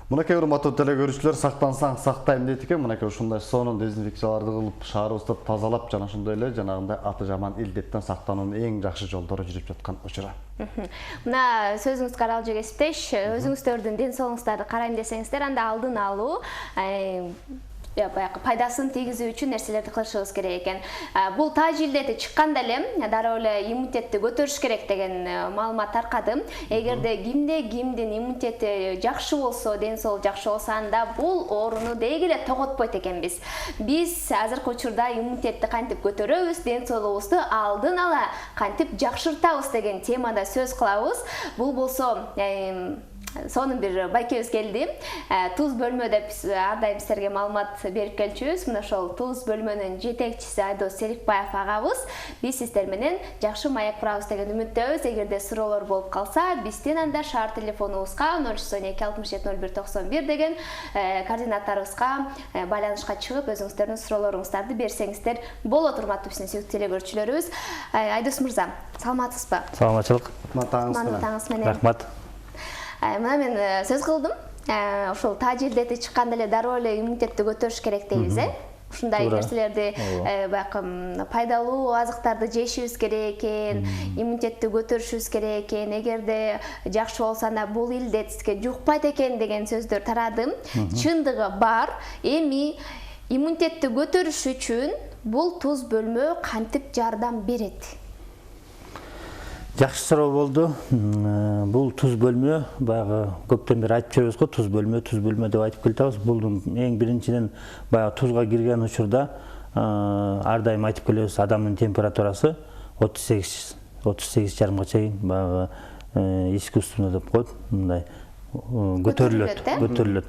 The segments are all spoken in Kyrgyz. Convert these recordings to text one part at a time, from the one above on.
Мынакей урматтуу телекөрүүчүлөр, сактансаң сактайм дейт экен. Мынакей ушундай сонун дезинфекцияларды кылып, шаарыбызды тазалап, жана ошондой эле жанагындай аты жаман илдеттен сактануунун эң жакшы жолдору жүрүп жаткан учуру. Мына сөзүңүзгө аралжы кесиптеш, өзүңүздөрдүн ден соолугуңузду карайм десеңиздер, анда алдын алуу пайдасын тийгизүү үчүн нерселерди кылышыбыз керек экен. Бул таж илдети чыкканда эле дароо эле иммунитетти көтөрүш керек деген маалымат таркады. Эгерде кимдин иммунитети жакшы болсо, ден соолугу жакшы болсо, анда бул ооруну деги эле тоготпойт экенбиз. Биз азыркы учурда иммунитетти кантип көтөрөбүз, ден соолугубузду алдын ала кантип жакшыртабыз деген темада сөз кылабыз. Бул болсо сонун бир байкебиз келди. Туз бөлмө деп ар дайым силерге маалымат берип келчүбүз. Мына ошол туз бөлмөнүн жетекчиси Айдос Серикбаев агабыз. Биз сиздер менен жакшы маек курабыз деген үмүттөбүз. Эгерде суроолор болуп калса, биздин анда шаар телефонубузга 032 деген координаттарыбызга байланышка чыгып, өзүңүздөрдүн суроолоруңуздарды берсеңиздер болот, урматтуу биздин сүйүктүү телекөрүүчүлөрүбүз. Айдос мырза, саламатсызбы? Саламатчылык. Таңыңыз менен. Рахмат. Мына мен сөз кылдым. Ошол таж илдети чыкканда эле дароо эле иммунитетти көтөрүш керек дейбиз, Ушундай нерселерди баягы пайдалуу азыктарды жешибиз керек экен, иммунитетти көтөрүшүбүз керек экен. Эгерде жакшы болсо, анда бул илдет сизге жукпайт экен деген сөздөр тарады. Чындыгы бар. Эми иммунитетти көтөрүш үчүн бул туз бөлмө кантип жардам берет? Жакшы суроо болду. Бул туз бөлмө, баягы көптөн бери айтып жүрөбүз го, туз бөлмө деп айтып келатабыз. Булдун эң биринчиден баягы тузга кирген учурда ар дайым айтып келебиз, адамдын температурасы 38,5 чейин баягы искусственно деп коет, мындай көтөрүлөт.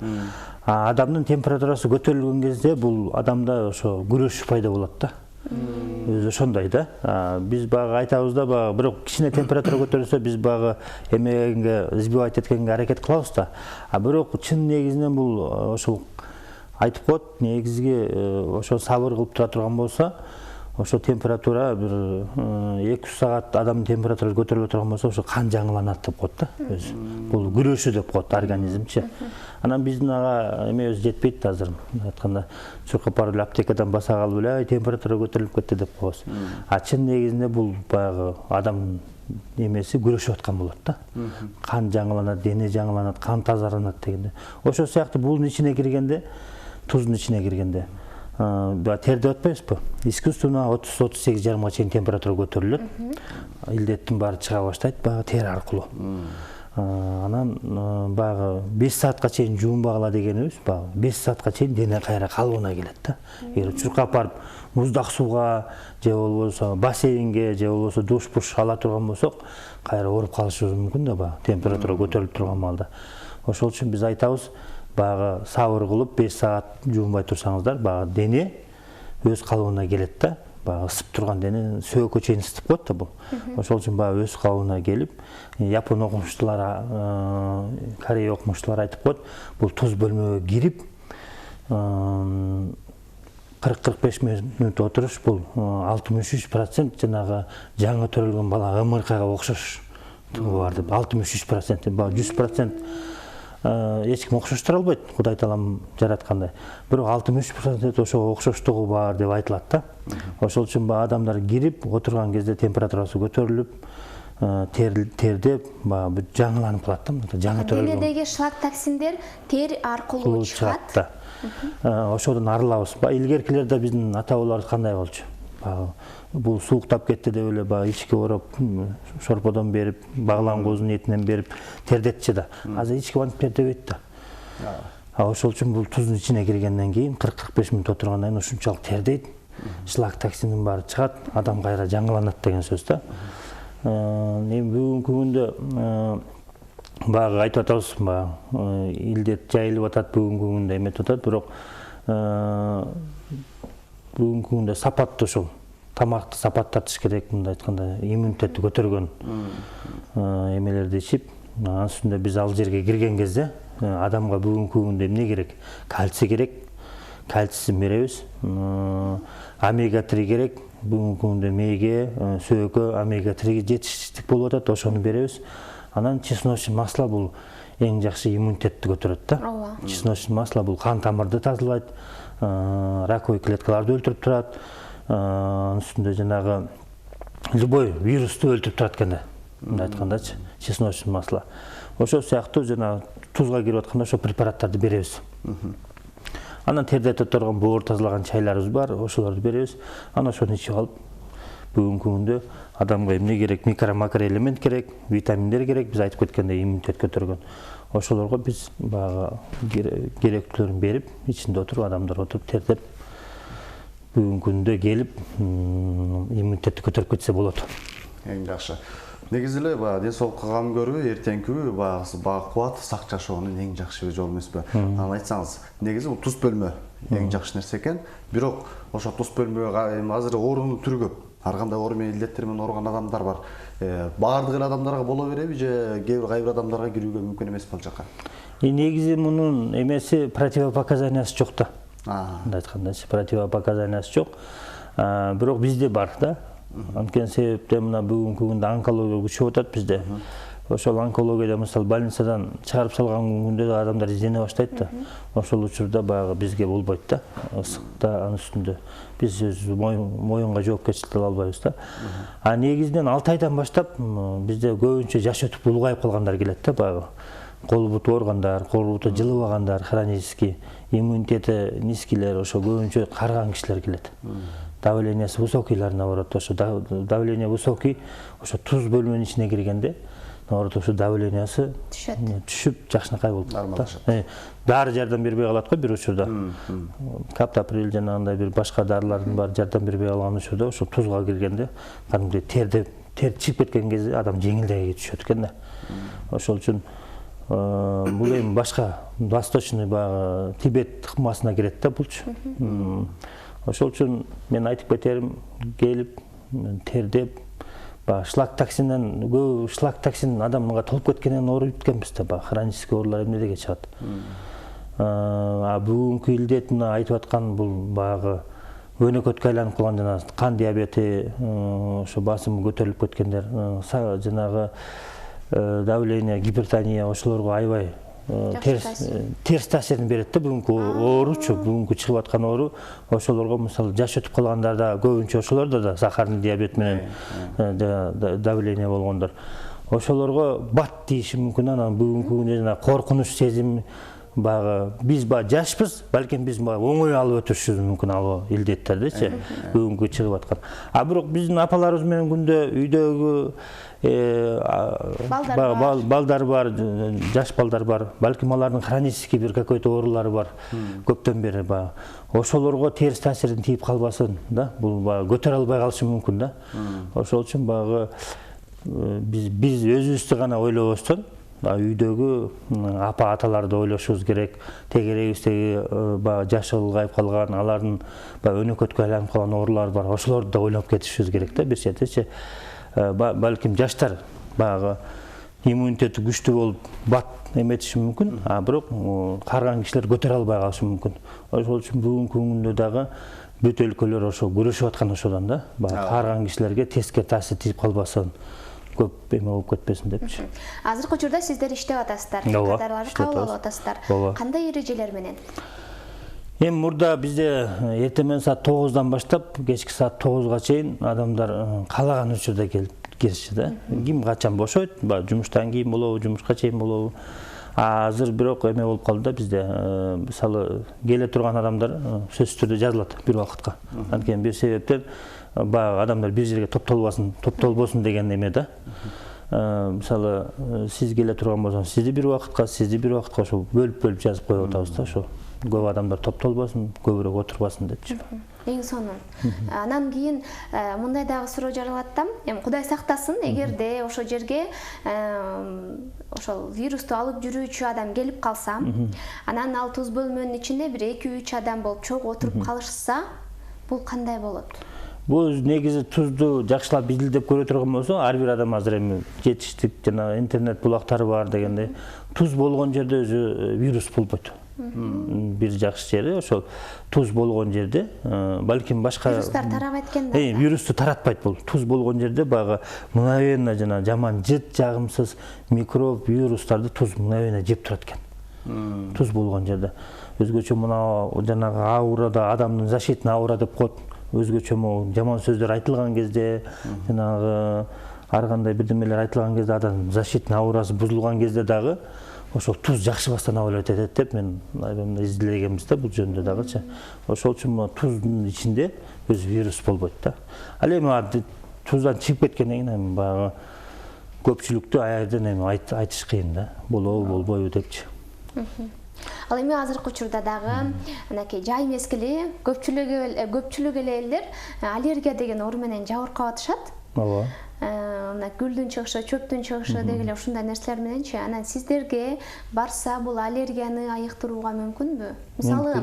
Адамдын температурасы көтөрүлгөн кезде бул адамда ошо күрөш пайда болот да. Өзү ошондой да. Биз багы айтабыз да, багы бирок кичине температура көтөрүлсө, биз багы эмегенге избивать эткенге аракет кылабыз да. Бирок чын негизинен бул ошол айтып коет, негизги ошо сабыр кылып тура турган болсо, ошо температура бир 2 саат адамдын температурасы көтөрүлө турган болсо, ошо кан жаңыланат деп коет да. Өзү бул күрөшү деп коет организмчи. Анан биздин ага эмебиз жетпейт азыр. Айтканда чуркап барып эле аптекадан баса калып эле температура көтөрүлүп кетти деп коебуз. Чын негизинде бул баягы адам эмеси күрөшүп аткан болот да. Кан жаңыланат, дене жаңыланат, кан тазаланат дегенде. Ошол сыяктуу булдун ичине киргенде, туздун ичине киргенде тер деп атпайбызбы? Искусственно 30-38,5 чейин температура көтөрүлөт. Илдеттин баары чыга баштайт баягы тер аркылуу. Анан баягы 5 саатка чейин жуунбагыла дегенибиз, баягы 5 саатка чейин дене кайра калыбына келет да. Эгер чуркап барып муздак сууга же болбосо бассейнге же болбосо душ-буш ала турган болсок, кайра ооруп калышыбыз мүмкүн да, баягы температура көтөрүлүп турган маалда. Ошол үчүн биз айтабыз, баягы сабыр кылып 5 саат жуунбай турсаңыздар, баягы дене өз калыбына келет да. Баягы ысып турган дене сөөккө чейин ысытып коет да бул. Ошол үчүн баягы өз калыбына келип, Япон окумуштуулар, Корея окумуштуулар айтып коет, бул туз бөлмөгө кирип 40-45 мүнөт отуруш, бул 63% жанагы жаңы төрөлгөн бала ымыркайга окшош бар деп. 63%, баягы 100% эч ким окшоштура албайт, Кудай таалам жараткандай. Бирок 63% ошого окшоштугу бар деп айтылат да. Ошол үчүн адамдар кирип отурган кезде температурасы көтөрүлүп, тердеп, баягы жаңыланып калат да, жаңы төрөлгөн. Денедеги шлак токсиндер тер аркылуу чыгат да. Ошодон арылабыз. Илгеркилерде биздин ата-бабаларыбыз кандай болчу? Бул сууктап кетти деп эле баягы ички ороп, шорподон берип, баглан козунун этинен берип тердетчи да. Азыр ички бантип тердебейт да. Ошол үчүн бул туздун ичине киргенден кийин 40-45 мүнөт отургандан кийин ушунчалык тердейт, шлак токсиндин баары чыгат, адам кайра жаңыланат деген сөз да. Эми бүгүнкү күндө баягы айтып атабыз, баягы илдет жайылып атат, бүгүнкү күндө эметип атат, бирок бүгүнкү күндө сапаттуу ушул тамакты сапаттатыш керек, мындай айтканда иммунитетти көтөргөн эмелерди ичип, анын үстүндө биз ал жерге кирген кезде адамга бүгүнкү күндө эмне керек? Кальций керек, кальцийсин беребиз. Омега-3 керек, бүгүнкү күндө мээге, сөөккө омега-3 жетишсиздик болуп атат, ошону беребиз. Анан чесночный масло, бул эң жакшы иммунитетти көтөрөт да. Ооба. Чесночный масло бул кан тамырды тазалайт, раковый клеткаларды өлтүрүп турат, үстүндө жанагы любой вирусту өлтүрүп турат экен да. Мындай айткандачы, чесночный масло. Ошол сыяктуу жана тузга кирип атканда ошол препараттарды беребиз. Анан терде тоторгон боор тазалаган чайларыбыз бар, ошолорду беребиз. Анан ошону ичип алып, бүгүнкү күндө адамга эмне керек? Микро-макро элемент керек, витаминдер керек, биз айтып кеткендей иммунитет көтөргөн. Ошолорго биз баягы керектүүлөрүн берип, ичинде отуруп, адамдар отуруп тердеп, бүгүнкү күндө келип, иммунитетти көтөрүп кетсе болот. Эң жакшы. Негизи эле баягы ден соолукка кам көрүү, эртеңкү баягы кубат, сак жашоонун эң жакшы жолу эмеспи? Анан айтсаңыз, негизи бул туз бөлмө эң жакшы нерсе экен. Бирок ошо туз бөлмөгө азыр оорунун түрү көп. Ар кандай оору менен илдеттер менен ооруган адамдар бар. Баардык эле адамдарга боло береби же кайбир адамдарга кирүүгө мүмкүн эмес бул жака? Негизи мунун эмеси противопоказаниясы жок да. Мындай айткандачы, противопоказаниясы жок. Бирок бизде бар да. Анткени себептен мына бүгүнкү күндө онкология күчөп атат бизде. Ошол онкологияда мисалы больницадан чыгарып салган күндө да адамдар издене баштайт да. Ошол учурда баягы бизге болбойт да. Ысыкта анын үстүндө биз моюнга жоопкерчилик ала албайбыз да. Негизинен 6 айдан баштап бизде көбүнчө жаш өтүп улгайып калгандар келет да, баягы. Кол буту ооругандар, кол буту жылыбагандар, хронический, иммунитети низкийлер, ошо көбүнчө карыган кишилер келет. Давлениясы высокийларына барат. Ошо давление высокий, ошо туз бөлмөнүн ичине киргенде, наоборот ошо давлениясы түшүп, жакшынакай болуп калат. Дары жардам бербей калат го бир учурда. Каптоприл жанагындай бир башка дарылардын бар жардам бербей калган учурда ошо тузга киргенде, кадимги тер чыгып кеткен кезде адам жеңилдеги түшөт экен да. Ошол үчүн бул эми башка восточный баягы Тибет ыкмасына кирет да булчу. Ошол үчүн мен айтып кетерим, келип тердеп, шлак токсинден көп шлак токсин адамга толуп кеткенден ооруп бүткөнбүз да, хронический оорулар эмнедеге чыгат. Бүгүнкү илдет мына айтып аткан бул баягы өнөкөткө айланып калган жана кан диабети, ошо басымы көтөрүлүп кеткендер, жанагы давление, гипертония ошолорго аябай терс таасирин берет да. Бүгүнкү ооручу, бүгүнкү чыгып аткан оору ошолорго мисалы жаш өтүп калгандарда көбүнчө ошолордо да сахарный диабет менен давление болгондор. Ошолорго бат дейиши мүмкүн. Анан бүгүнкү күндө жана коркунуч сезим баягы биз жашпыз, балким биз оңой алып өтүшүбүз мүмкүн ал илдеттердичи бүгүнкү чыгып аткан. Бирок биздин апаларыбыз менен күндө үйдөгү балдар бар, жаш балдар бар. Балким алардын хронический бир какой-то оорулары бар. Көптөн бери ошолорго терс таасирин тийип калбасын да. Бул көтөрө албай калышы мүмкүн да. Ошол үчүн баягы биз өзүбүздү гана ойлобостон, үйдөгү апа аталарды ойлошубуз керек. Тегерегибиздеги жашы улгайып калган, алардын өнөкөткө айланып калган оорулары бар. Ошолорду да ойлоп кетишибиз керек да бир четечи. Балким жаштар баягы иммунитети күчтүү болуп бат эметиши мүмкүн, бирок карыган кишилер көтөрө албай калышы мүмкүн. Ошол үчүн бүгүнкү күндө дагы бүт өлкөлөр ошо күрөшүп аткан ошодон да. Карыган кишилерге тескери таасир тийип калбасын, көп эме болуп кетпесин депчи. Азыркы учурда сиздер иштеп атасыздар, катарларды кабыл алып атасыздар. Кандай эрежелер менен? Эми мурда бизде эртең саат 9-дан баштап кечки саат 9-га чейин адамдар каалаган учурда келишчи да. Ким качан бошойт, жумуштан кийин болобу, жумушка чейин болобу. Азыр бирок эме болуп калды да бизде. Мисалы келе турган адамдар сөзсүз түрдө жазылат бир убакытка. Анткени бир себептен баягы адамдар бир жерге топтолбосун деген эме да. Мисалы сиз келе турган болсоңуз, сизди бир убакытка ошо бөлүп жазып коюп атабыз да, ошо. Көп адамдар топтолбосын, көбүрөөк отурбасын депчи. Эң сонун. Анан кийин мындай дагы суроо жаралат да. Эми Кудай сактасын, эгерде ошол жерге ошол вирусту алып жүрүүчү адам келип калса, анан ал туз бөлмөнүн ичинде бир 2-3 адам болуп чогуу отуруп калышса, бул кандай болот? Бул негизи тузду жакшылап изилдеп көрө турган болсо, ар бир адам азыр эми жетиштик жана интернет булактары бар дегендей, туз болгон жерде өзү вирус болбойт. бир жакшы жери ошол туз болгон жерде балким башка вирустар тарабайт экен да. Вирусту таратпайт бул. Туз болгон жерде багы мгновенно жана жаман жыт, жагымсыз микроб, вирустарды туз мгновенно жеп турат экен. Туз болгон жерде. Өзгөчө мына жанагы аурада адамдын защитный аура деп коет. Өзгөчө жаман сөздөр айтылган кезде, жанагы ар кандай бирдемелер айтылган кезде, адамдын защитный аурасы бузулган кезде дагы ошол туз жакшы восстанавливать этет деп мен изилдегенбиз да бул жөнүндө дагычы. Ошол үчүн туздун ичинде өз вирус болбойт да. Ал эми туздан чыгып кеткенден кийин баягы көпчүлүктү аярдан эми айтыш кыйын да. Болобу, болбойбу депчи. Ал эми азыркы учурда дагы анакей жай мезгили көпчүлүк эле аллергия деген оору менен жабыркап атышат. Ооба. Мына гүлдүн чыгышы, чөптүн чыгышы дегеле ушундай нерселер мененчи. Анан сиздерге барса бул аллергияны айыктырууга мүмкүнбү? Мисалы,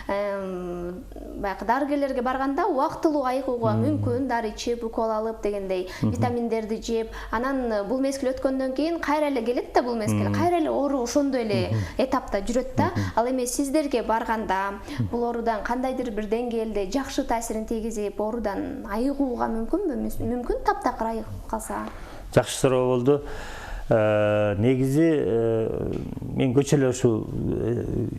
баягы дарыгерлерге барганда убактылуу айыгууга мүмкүн, дары ичип, укол алып дегендей, витаминдерди жеп, анан бул мезгил өткөндөн кийин кайра эле келет да бул мезгил. Кайра эле оору ошондой эле этапта жүрөт да. Ал эми сиздерге барганда бул оорудан кандайдыр бир деңгээлде жакшы таасирин тийгизип, оорудан айыгууга мүмкүнбү? Мүмкүн таптакыр айыгып калса. Жакшы суроо болду. Негизи мен көчө эле ушул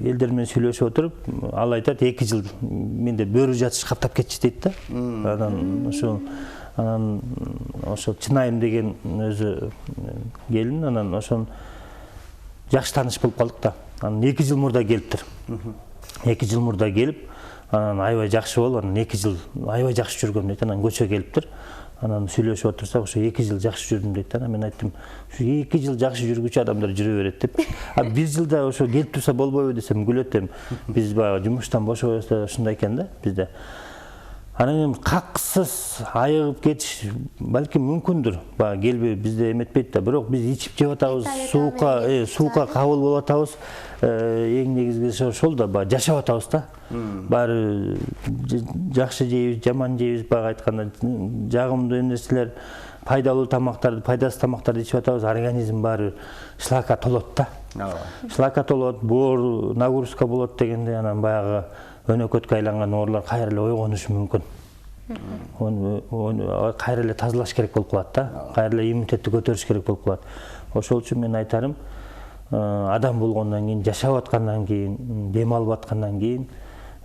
элдер менен сүйлөшүп отуруп, ал айтат 2 жыл менде бөрү жатыш каптап кетчи дейт да. Анан ошо Чынайым деген өзү келин, анан ошон жакшы тааныш болуп калдык да. Анан 2 жыл мурда келиптир. 2 жыл мурда келип, анан аябай жакшы болуп, анан 2 жыл аябай жакшы жүргөм дейт. Анан көчө келиптир. Анан сүйлөшүп отурсак, ошо 2 жыл жакшы жүрдүм дейт. Анан мен айттым, ушу 2 жыл жакшы жүргүчү адамдар жүрө берет деп. 1 жылда ошо келип турса болбойбу десем күлөт эми. Биз баягы жумуштан бошобойбуз да ушундай экен да бизде. Анан эми каксыз айыгып кетиш балким мүмкүндүр. Баягы келбей бизде эметпейт да, бирок биз ичип жеп атабыз, суукка кабыл болуп атабыз. Эң негизгиси ошол да, баягы жашап атабыз да. Баары жакшы жейбиз, жаман жейбиз, баягы айтканда жагымдуу нерселер, пайдалуу тамактарды, пайдасыз тамактарды ичип атабыз, организм баары шлакка толот да. Шлакка толот, боор нагрузка болот дегенде, анан баягы өнөкөткө айланган оорулар кайра эле ойгонушу мүмкүн. Кайра эле тазалаш керек болуп калат да. Кайра эле иммунитетти көтөрүш керек болуп калат. Ошол үчүн мен айтарым, адам болгондон кийин, жашап аткандан кийин, дем алып аткандан кийин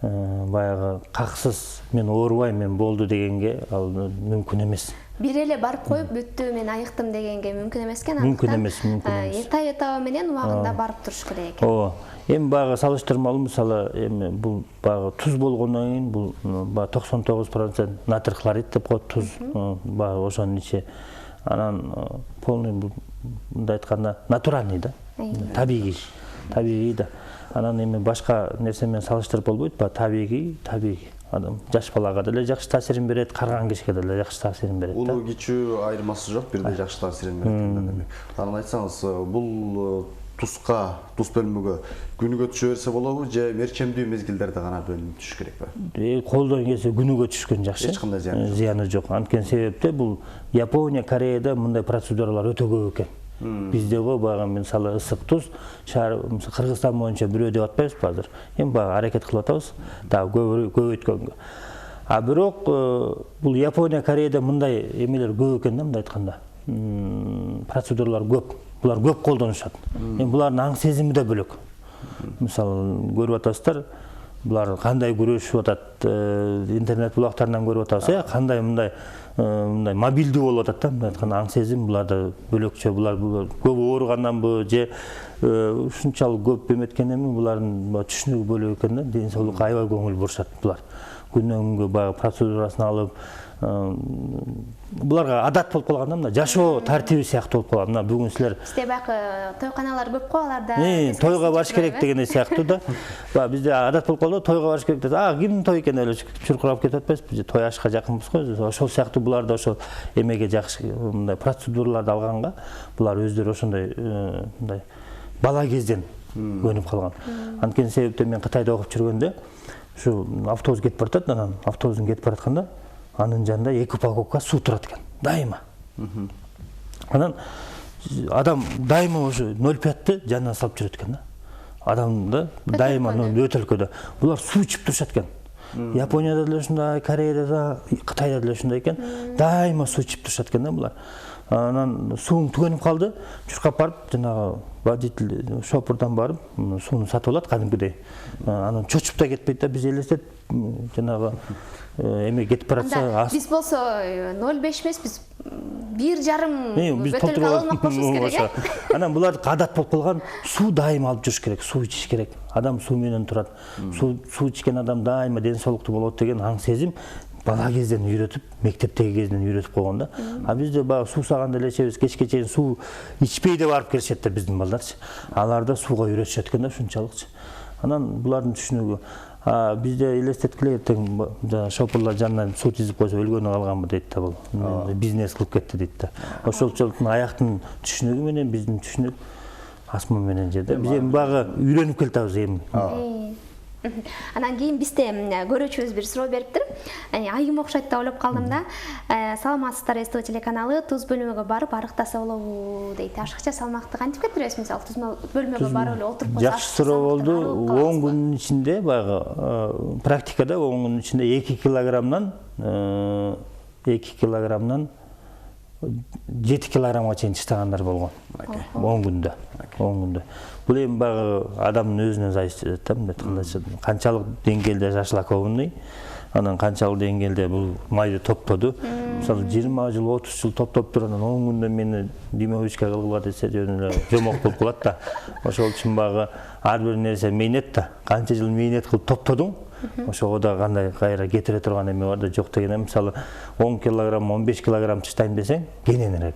баягы каксыз мен оорубайм, мен болду дегенге ал мүмкүн эмес. Бир эле барып коюп бүттү, мен айыктым дегенге мүмкүн эмес экен. Мүмкүн эмес, мүмкүн эмес. Эртайы менен убагында барып туруш керек. Ооба. Эми баягы салыштырмалуу мисалы, эми бул баягы туз болгондон кийин бул баягы 99% натрий хлорид деп коет туз, баягы ошонун ичи. Анан полный мындай айтканда натуральный да. Табигый да. Анан эми башка нерсе менен салыштырып болбойт, баягы табигый. Адам жаш балага деле жакшы таасирин берет, карган кишиге деле жакшы таасирин берет. Улуу кичүү айырмасы жок, бирдей жакшы таасирин берет. Анан айтсаңыз, бул тузга, туз бөлмөгө күнүгө түшө берсе болобу же мерчемдүү мезгилдерде гана бөлүнүп түшүш керекпи? Колдон келсе күнүгө түшкөн жакшы. Эч кандай зыяны жок. Анткени себепте бул Япония, Кореяда мындай процедуралар өтө көп экен. Бизде баягы мисалы ысык туз, Кыргызстан боюнча бирөө деп атпайбызбы азыр. Эми баягы аракет кылып атабыз, дагы көбөйткөнгө. Бирок бул Япония, Кореяда мындай эмелер көп экен да, мындай айтканда. Процедуралар көп. Булар көп колдонушат. Эми булардын аң сезими да бөлөк. Мисалы көрүп атасыздар, булар кандай күрөшүп атат, интернет булактарынан көрүп атабыз, кандай мындай мобилдүү болуп атат да, мындай айтканда аң сезим буларда бөлөкчө, булар көп ооруганданбы же ушунчалык көп эметкенденби булардын түшүнүгү бөлөк экен да, ден соолукка аябай көңүл бурушат булар. Күнөн күнгө баягы процедурасын алып, буларга адат болуп калган да, мына жашоо тартиби сыяктуу болуп калган. Мына бүгүн силер бизде баягы тойканалар көп го, аларда тойго барыш керек дегендей сыяктуу да. Бизде адат болуп калды, тойго барыш керек деп, кимдин той экен эле чуркурап кетип атпайбызбы? Биз той ашка жакынбыз го. Ошол сыяктуу буларда ошол эмеге жакшы мындай процедураларды алганга, булар өздөрү ошондой мындай бала кезден көнүп калган. Анткени себепте мен Кытайда окуп жүргөндө ушу автобус кетип баратат, анан автобустун кетип баратканда анын жанында 2 упаковка суу турат экен, дайыма. Анан адам дайыма ошо 0,5-ты жанынан салып жүрөт экен да. адамды дайыма өтөлкөдө булар суу ичип турушат экен. Японияда деле ушундай, Кореяда да, Кытайда деле ушундай экен. Дайыма суу ичип турушат экен да булар. Анан сууң түгөнүп калды, чуркап барып, жанагы водитель шопурдан барып, сууну сатып алат кадимкидей. Анан чочуп да кетпейт да, биз элестет жанагы эме кетип баратса. Биз болсо 0,5 эмес, биз 1,5 бөтөлкө алып кошубуз керек. Анан булар адат болуп калган, суу дайыма алып жүрүш керек, суу ичиш керек. Адам суу менен турат. Суу ичкен адам дайыма ден соолуктуу болот деген аң сезим бала кезден үйрөтүп, мектептеги кезден үйрөтүп койгон да. А бизде бага суу саганда эле ичебиз, кечке чейин суу ичпей да барып келишет да биздин балдарчы. Аларды сууга үйрөтүшөт экен да ушунчалыкчы. Анан булардын түшүнүгү бизде элестеткиле эртең шопурлар жанынан суу тизип койсо өлгөнү калганбы дейт да бул. Бизнес кылып кетти дейт да. Ошолчолуктун аяктын түшүнүгү менен биздин түшүнүк асман менен жерде. Биз эми бага үйрөнүп келатабыз эми. Анан кийин бизде көрүүчүбүз бир суроо бериптир. Айым окшойт деп ойлоп калдым да. Саламатсыздар СТО телеканалы, туз бөлмөгө барып арыктаса болобу дейт. Ашыкча салмакты кантип кетиребиз? Мисалы, туз бөлмөгө барып эле отуруп койсо. Жакшы суроо болду. 10 күнүн ичинде баягы практикада 10 күнүн ичинде 2 килограммдан 7 килограммга чейин таштагандар болгон. 10 күндө. 10 күндө. Бул эми баягы адамдын өзүнө зависит да, мындай айтканда, канчалык деңгээлде зашлакованный, анан канчалык деңгээлде бул майды топтоду. Мисалы 20 жыл, 30 жыл топтоп туруп, анан 10 күндө мени димовичка кылгыла десе жөн эле жомок болуп калат да. Ошол үчүн баягы ар бир нерсе мээнет да. Канча жыл мээнет кылып топтодуң, ошого да кандай кайра кетире турган эме бар да, жок дегенде мисалы 10 килограмм, 15 килограмм таштайм десең, кененирээк.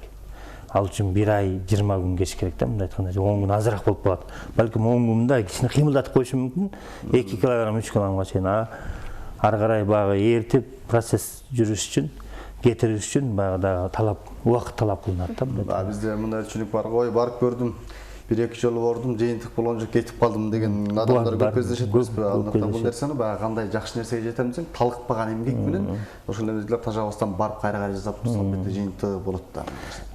Ал үчүн 1 ай 20 күн кеш керек да, мындай айтканда 10 күн азыраак болуп калат. Балким 10 күндө кичине кыймылдатып коюшу мүмкүн, 2 килограмм, 3 килограммга чейин. Ары карай баягы ээртип процесс жүрүш үчүн, кетириш үчүн баягы да талап, убакыт талап кылынат да. Бизде мындай түшүнүк бар, ой барып көрдүм, 1-2 жолу бордум, жыйынтык болгон жок кетип калдым деген адамдар көп кездешет эмеспи? Андыктан бул нерсени баягы кандай жакшы нерсеге жетем десең, талыкпаган эмгек менен ошол эмелер тажабастан барып кайра жасап турсак бетте жыйынтыгы болот да.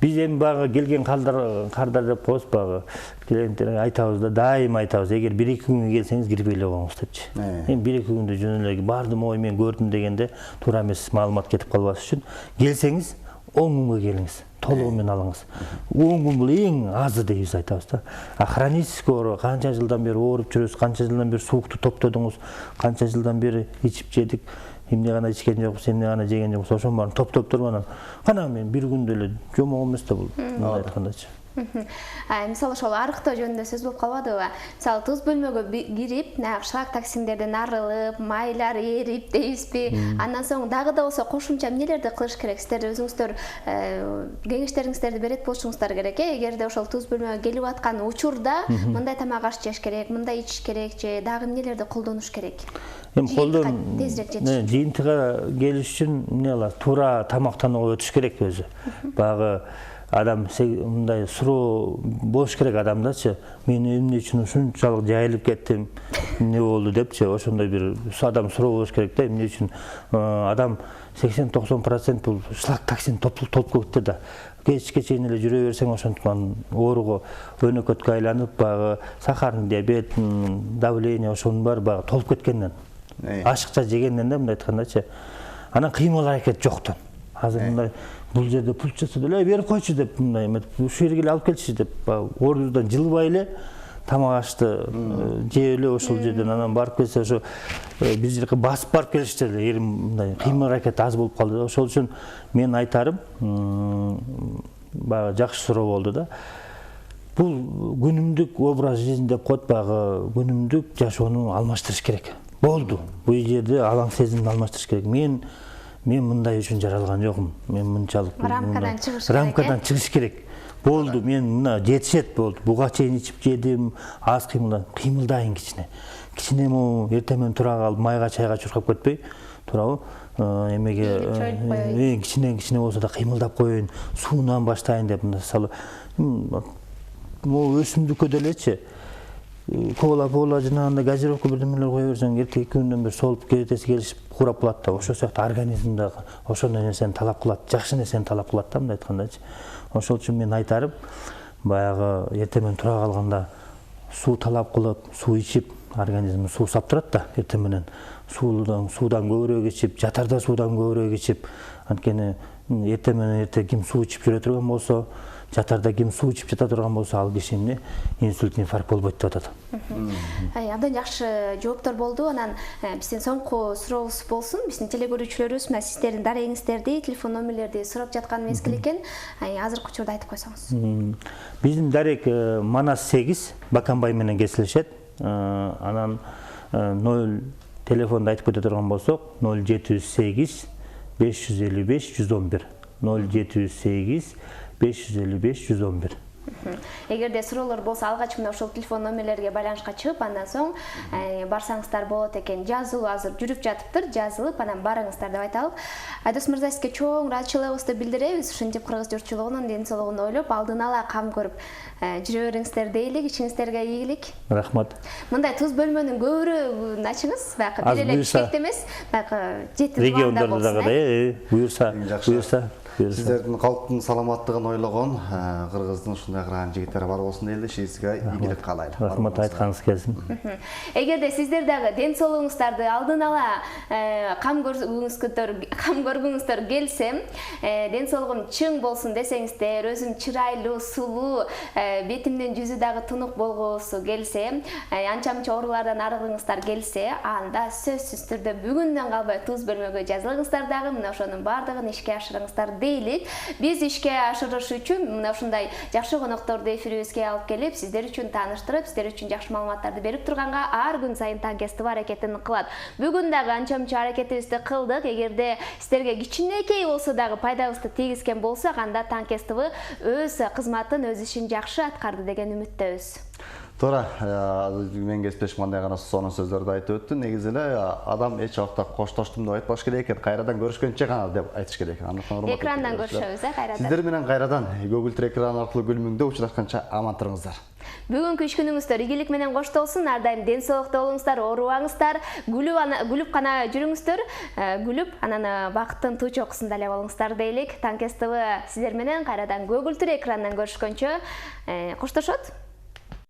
Биз эми баягы келген кардар деп коебуз, баягы клиенттерге айтабыз да, дайыма айтабыз, эгер 1-2 күнгө келсеңиз кирип эле коңуз депчи. Эми 1-2 күндө жөн эле бардым, ой мен көрдүм дегенде туура эмес маалымат кетип калбаш үчүн келсеңиз 10 күнгө келиңиз. Толугу менен алыңыз. 10 күн бул эң азы деп биз айтабыз да. Хронический оору, канча жылдан бери ооруп жүрөсүз, канча жылдан бери суукту топтодуңуз, канча жылдан бери ичип жедик, эмне гана ичкен жокпуз, эмне гана жеген жокпуз, ошонун баарын топтоп туруп анан кана мен 1 күндө эле жомок эмес да бул, мындай айткандачы. Мисалы ошол арыктоо жөнүндө сөз болуп калбадыбы? Мисалы туз бөлмөгө кирип, шлак токсиндерден арылып, майлар эрип дейбизби? Андан соң дагы да болсо кошумча эмнелерди кылыш керек? Сиздер өзүңүздөр кеңештериңиздерди берет болушуңуздар керек. Эгерде ошол туз бөлмөгө келип аткан учурда мындай тамак аш жеш керек, мындай ичиш керек же дагы эмнелерди колдонуш керек? Эми жыйынтыкка келиш үчүн эмне алат? Туура тамактанууга өтүш керек өзү. Баягы адам мындай суроо болуш керек адамдачы, мен эмне үчүн ушунчалык жайылып кеттим, эмне болду депчи, ошондой бир адам суроо болуш керек да, эмне үчүн адам 80-90% бул шлак токсин толуп кетти да. Кечке чейин эле жүрө берсең ошондуктан ооруга өнөкөткө айланып, баягы сахарный диабет, давление ошонун баары баягы толуп кеткенден, ашыкча жегенден да, мындай айткандачы. Анан кыймыл аракет жоктон. Азыр мындай бул жерде пул чыкса деле берип койчу деп, мындай эметип, ушул жерге эле алып келчи деп, ордудан жылбай эле тамак ашты жеп эле ошол жерден анан барып келсе ошо бир жерге басып барып келишти эле, мындай кыймыл аракет аз болуп калды. Ошол үчүн мен айтарым, баягы жакшы суроо болду да. Бул күнүмдүк образ жизни деп коет, баягы күнүмдүк жашоону алмаштырыш керек. Болду. Бул жерде алаң сезимди алмаштырыш керек. Мен мындай үчүн жаралган жокмун. Мен мынчалык рамкадан чыгыш керек. Болду, мен мына жетишет болду. Буга чейин ичип жедим, аз кыймылдайын кичине. Кичине могу эртең менен тура калып майга чайга чуркап кетпей, туурабы? Эмеге кичине болсо да кыймылдап коеюн, суунан баштайын деп, мисалы, могу өсүмдүккө делечи кола жанагындай газировка бирдемелер кое берсең, эртең 2 күндөн бери солуп кетеси келишип курап калат да. Ошол сыяктуу организмде ошондой нерсени талап кылат, жакшы нерсени талап кылат да, мындай айткандачы. Ошол үчүн мен айтарым, баягы эртең менен тура калганда суу талап кылып, суу ичип, организмин суу сап турат да, эртең менен суудан көбүрөөк ичип, жатарда суудан көбүрөөк ичип, анткени эртең менен ким суу ичип жүрө турган болсо, жатарда ким суу ичип жата турган болсо, ал киши эмне инсульт, инфаркт болбойт деп атат. Абдан жакшы жооптор болду. Анан биздин соңку сурообуз болсун. Биздин телекөрүүчүлөрүбүз мына сиздердин дарегиңиздерди, телефон номерлерди сурап жаткан мезгил экен. Азыркы учурда айтып койсоңуз. Биздин дарек Манас 8 Баканбай менен кесилишет. Анан 0 телефонду айтып кете турган болсок 0708 555 111 0708 555 111. Эгерде суроолор болсо алгач мына ошол телефон номерлерге байланышка чыгып, андан соң барсаңыздар болот экен. Жазылуу азыр жүрүп жатыптыр, жазылып анан барыңыздар деп айталык. Айдос мырза, сизге чоң ыраачылыгыбызды билдиребиз. Ушинтип кыргыз журтчулугунун ден соолугун ойлоп, алдын ала кам көрүп жүрө бериңиздер дейлик. Ичиңиздерге ийгилик. Рахмат. Мындай туз бөлмөнүн көбүрөөгүн ачыңыз. Баягы бир эле бишкекте эмес, баягы жети региондордо дагы буюрса, Сиздердин калктын саламаттыгын ойлогон кыргыздын ушундай кырган жигиттери бар болсун дейли, сизге ийгилик каалайлы. Рахмат, айтканыңыз келсин. Эгерде сиздер дагы ден соолугуңуздарды алдын ала кам көргүңүздөр келсе, ден соолугум чың болсун десеңиздер, өзүм чырайлуу, сулуу, бетимдин жүзү дагы тунук болгусу келсе, анча-мынча оорулардан арыгыңыздар келсе, анда сөзсүз түрдө бүгүндөн калбай туз бөлмөгө жазылыңыздар дагы, мына ошонун баардыгын ишке ашырыңыздар дейлик. Биз ишке ашырыш үчүн мына ушундай жакшы конокторду эфирибизге алып келип, сиздер үчүн тааныштырып, сиздер үчүн жакшы маалыматтарды берип турганга ар күн сайын танкестип аракетин кылат. Бүгүн дагы анча-мынча аракетибизди кылдык. Эгерде сиздерге кичинекей болсо дагы пайдабызды тийгизген болсо, анда танкестиби өз кызматын, өз ишин жакшы аткарды деген үмүттөбүз. Туура, мен кесиптешим кандай гана сонун сөздөрдү айтып өттү. Негизи эле адам эч убакта коштоштум деп айтпаш керек экен, кайрадан көрүшкөнчө гана деп айтыш керек. Экрандан көрүшөбүз, кайрадан. Сиздер менен кайрадан көгүлтүр экран аркылуу күлмүңдө учурашканча аман туруңуздар. Бүгүнкү иш күнүңүздөр ийгилик менен коштолсун. Ар дайым ден соолукта болуңуздар, оорубаңыздар, күлүп гана жүрүңүздөр. Күлүп, анан бакыттын туу чокусунда эле болуңуздар дейлик. Танкест ТВ сиздер менен кайрадан көгүлтүр экрандан көрүшкөнчө коштошот.